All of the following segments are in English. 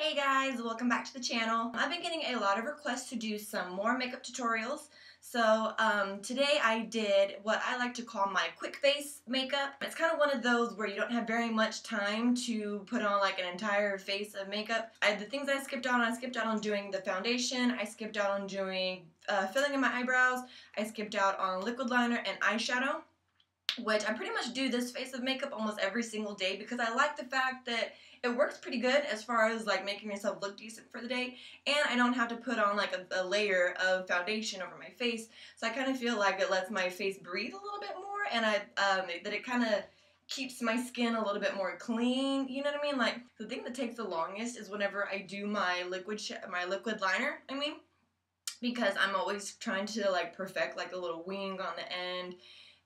Hey guys, welcome back to the channel. I've been getting a lot of requests to do some more makeup tutorials. So today I did what I like to call my quick face makeup. It's kind of one of those where you don't have very much time to put on like an entire face of makeup. The things I skipped out on doing the foundation, I skipped out on doing filling in my eyebrows, I skipped out on liquid liner and eyeshadow, which I pretty much do this face of makeup almost every single day because I like the fact that it works pretty good as far as like making yourself look decent for the day, and I don't have to put on like a layer of foundation over my face, so I kind of feel like it lets my face breathe a little bit more, and that it kind of keeps my skin a little bit more clean, you know what I mean? Like, the thing that takes the longest is whenever I do my liquid liner, because I'm always trying to like perfect like a little wing on the end.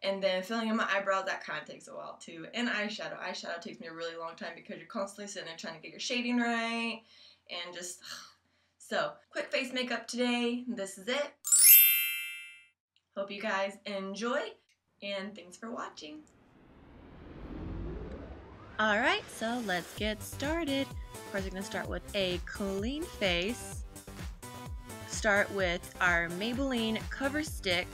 And then filling in my eyebrows, that kind of takes a while too. And eyeshadow. Eyeshadow takes me a really long time because you're constantly sitting there trying to get your shading right. And just, so, quick face makeup today. This is it. Hope you guys enjoy. And thanks for watching. Alright, so let's get started. Of course, we're going to start with a clean face. Start with our Maybelline Coverstick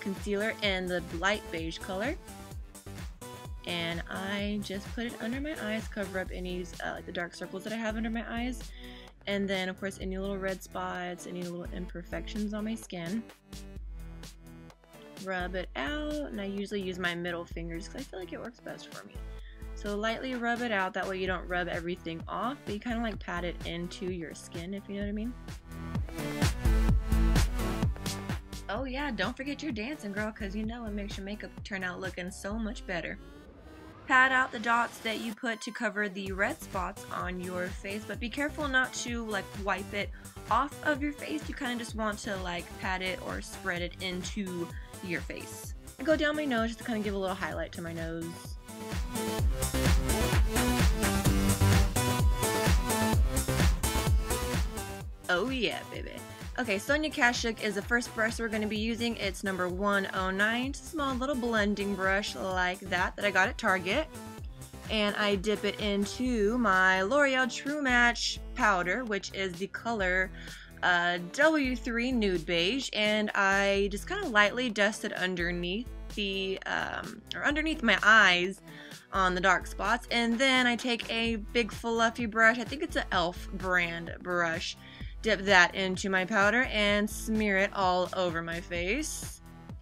concealer in the light beige color, and I just put it under my eyes, cover up any like the dark circles that I have under my eyes, and then of course any little red spots, any little imperfections on my skin. Rub it out, and I usually use my middle fingers because I feel like it works best for me. So lightly rub it out, that way you don't rub everything off, but you kind of like pat it into your skin, if you know what I mean. Oh yeah, don't forget your dancing, girl, because you know it makes your makeup turn out looking so much better. Pat out the dots that you put to cover the red spots on your face, but be careful not to like wipe it off of your face. You kind of just want to like pat it or spread it into your face. I go down my nose just to kind of give a little highlight to my nose. Oh yeah, baby. Okay, Sonia Kashuk is the first brush we're going to be using. It's number 109. It's a small little blending brush like that I got at Target. And I dip it into my Loreal True Match powder, which is the color W3 Nude Beige. And I just kind of lightly dust it underneath underneath my eyes on the dark spots. And then I take a big fluffy brush. I think it's an e.l.f. brand brush. Dip that into my powder and smear it all over my face.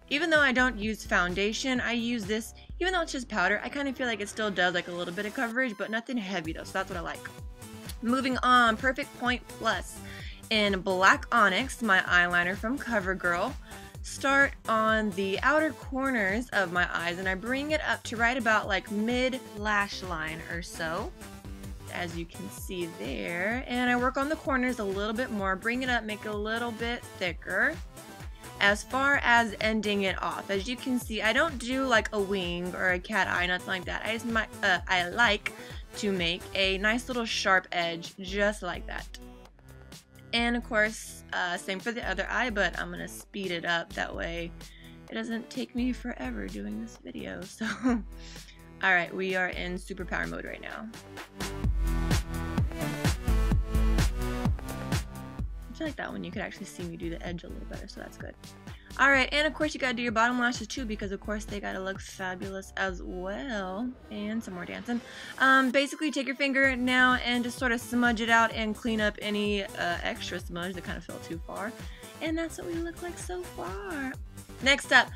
Even though I don't use foundation, I use this, even though it's just powder, I kind of feel like it still does like a little bit of coverage, but nothing heavy though, so that's what I like. Moving on, Perfect Point Plus in Black Onyx, my eyeliner from CoverGirl. Start on the outer corners of my eyes, and I bring it up to right about like mid lash line or so, as you can see there, and I work on the corners a little bit more, bring it up, make it a little bit thicker. As far as ending it off, as you can see, I don't do like a wing or a cat eye, nothing like that. I like to make a nice little sharp edge just like that. And of course, same for the other eye, but I'm gonna speed it up, that way it doesn't take me forever doing this video. So alright, we are in superpower mode right now. I feel like that one you could actually see me do the edge a little better, so that's good. Alright, and of course you gotta do your bottom lashes too, because of course they gotta look fabulous as well. And some more dancing. Basically take your finger now and just sort of smudge it out and clean up any extra smudge that kind of fell too far. And that's what we look like so far. Next up,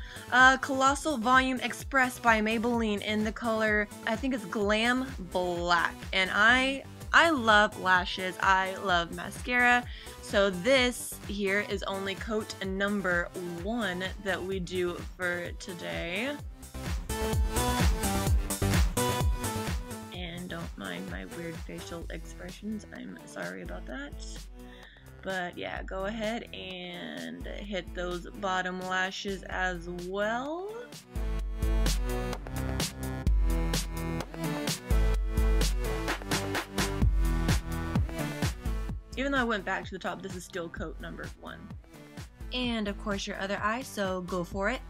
Colossal Volume Express by Maybelline in the color, I think it's Glam Black. And I love lashes, I love mascara, so this here is only coat number 1 that we do for today. And don't mind my weird facial expressions, I'm sorry about that. But yeah, go ahead and hit those bottom lashes as well. Even though I went back to the top, this is still coat number 1. And of course your other eye, so go for it.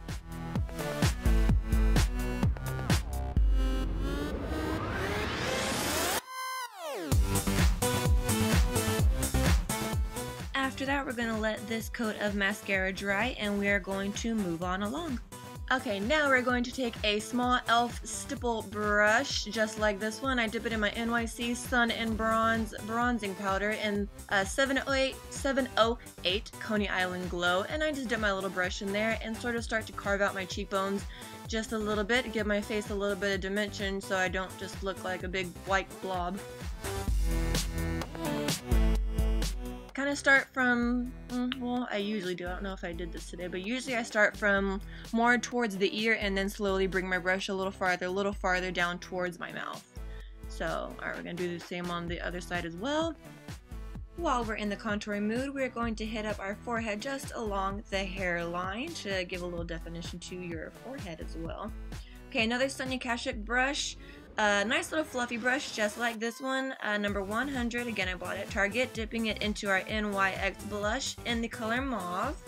after that, we're going to let this coat of mascara dry and we are going to move on along. Okay, now we're going to take a small e.l.f. stipple brush, just like this one. I dip it in my NYX Sun and Bronze bronzing powder in 708 Coney Island Glow, and I just dip my little brush in there and sort of start to carve out my cheekbones just a little bit, give my face a little bit of dimension so I don't just look like a big white blob. Kind of start from, well, I usually do, I don't know if I did this today, but usually I start from more towards the ear and then slowly bring my brush a little farther down towards my mouth. So, alright, we're going to do the same on the other side as well. While we're in the contouring mood, we're going to hit up our forehead just along the hairline to give a little definition to your forehead as well. Okay, another Sonia Kashuk brush. Nice little fluffy brush just like this one, number 100. Again, I bought it at Target, dipping it into our NYX blush in the color Mauve.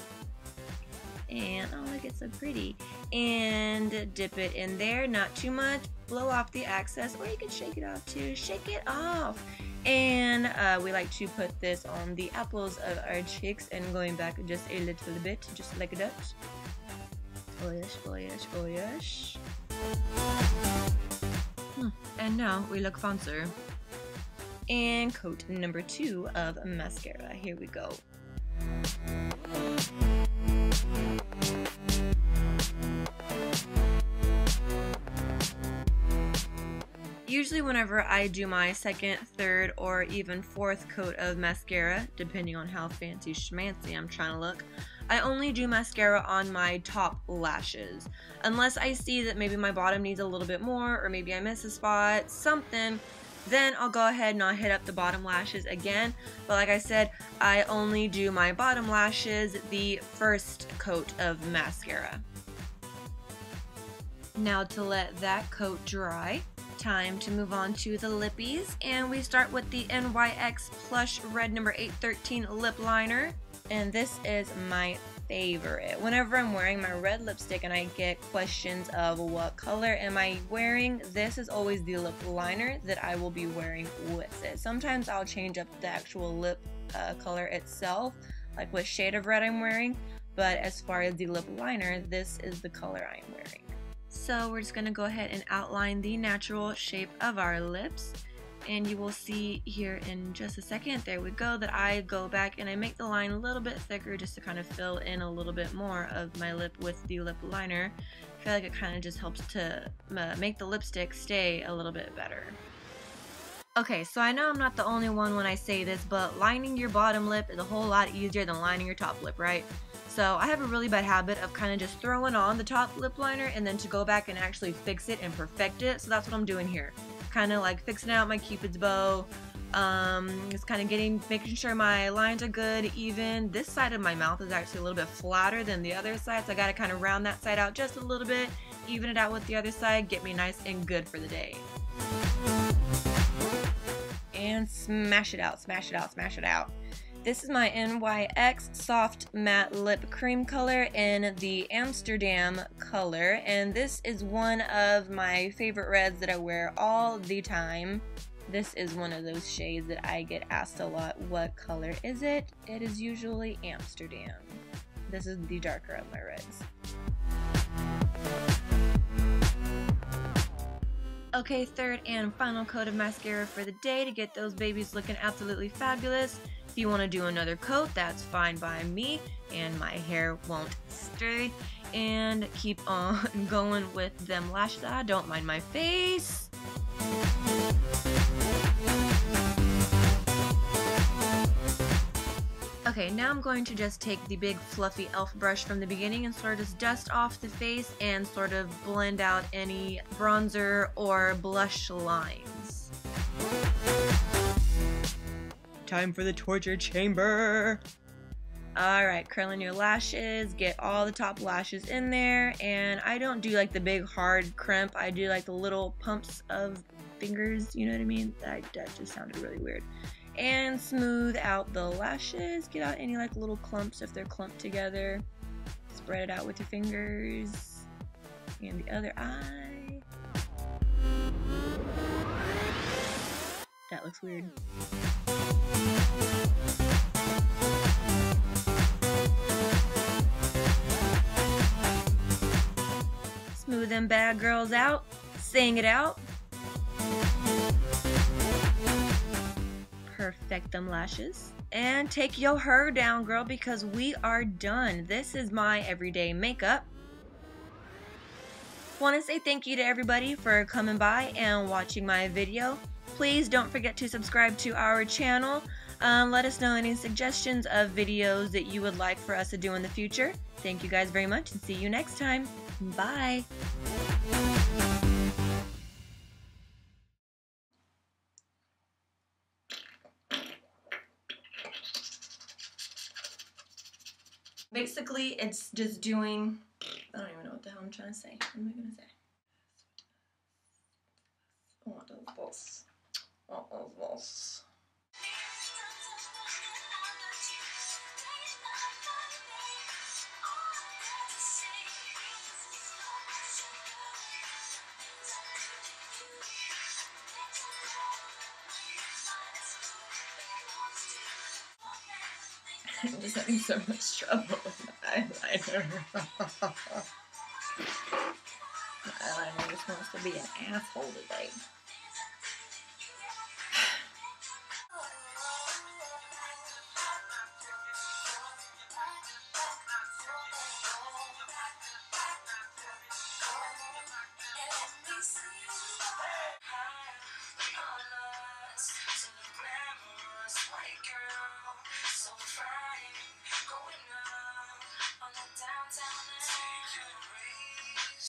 And, oh look, it's so pretty. And dip it in there, not too much. Blow off the excess, or you can shake it off too. Shake it off. And we like to put this on the apples of our cheeks and going back just a little bit, just like that. Oh yes, oh yes, oh yes. And now we look fancier. And coat number 2 of mascara. Here we go. Usually whenever I do my second, third, or even fourth coat of mascara, depending on how fancy schmancy I'm trying to look, I only do mascara on my top lashes. Unless I see that maybe my bottom needs a little bit more, or maybe I miss a spot, something, then I'll go ahead and I'll hit up the bottom lashes again. But like I said, I only do my bottom lashes the first coat of mascara. Now to let that coat dry, time to move on to the lippies, and we start with the NYX Plush Red number 813 lip liner, and this is my favorite. Whenever I'm wearing my red lipstick and I get questions of what color am I wearing, this is always the lip liner that I will be wearing with it. Sometimes I'll change up the actual lip color itself, like what shade of red I'm wearing, but as far as the lip liner, this is the color I'm wearing. So we're just going to go ahead and outline the natural shape of our lips, and you will see here in just a second, there we go, that I go back and I make the line a little bit thicker just to kind of fill in a little bit more of my lip with the lip liner. I feel like it kind of just helps to make the lipstick stay a little bit better. Okay, so I know I'm not the only one when I say this, but lining your bottom lip is a whole lot easier than lining your top lip, right? So I have a really bad habit of kind of just throwing on the top lip liner and then to go back and actually fix it and perfect it. So that's what I'm doing here. Kind of like fixing out my cupid's bow. Just kind of making sure my lines are good, even. This side of my mouth is actually a little bit flatter than the other side. So I got to kind of round that side out just a little bit, even it out with the other side, get me nice and good for the day. And smash it out, smash it out, smash it out. This is my NYX Soft Matte Lip Cream color in the Amsterdam color, and this is one of my favorite reds that I wear all the time. This is one of those shades that I get asked a lot, what color is it? It is usually Amsterdam. This is the darker of my reds. Okay, third and final coat of mascara for the day to get those babies looking absolutely fabulous. If you want to do another coat, that's fine by me, and my hair won't stray. And keep on going with them lashes. I don't mind my face. Okay, now I'm going to just take the big fluffy e.l.f. brush from the beginning and sort of just dust off the face and sort of blend out any bronzer or blush lines. Time for the torture chamber. Alright, curling your lashes, get all the top lashes in there, and I don't do like the big hard crimp, I do like the little pumps of fingers, you know what I mean? That just sounded really weird. And smooth out the lashes, get out any like little clumps if they're clumped together. Spread it out with your fingers. And the other eye. That looks weird. them bad girls out. Sing it out. Perfect them lashes. And take your hair down, girl, because we are done. This is my everyday makeup. Want to say thank you to everybody for coming by and watching my video. Please don't forget to subscribe to our channel. Let us know any suggestions of videos that you would like for us to do in the future. Thank you guys very much and see you next time. Bye. Basically, it's just doing, I don't even know what the hell I'm trying to say. What am I going to say? What is this? What is this? I'm just having so much trouble with my eyeliner. My eyeliner just wants to be an asshole today.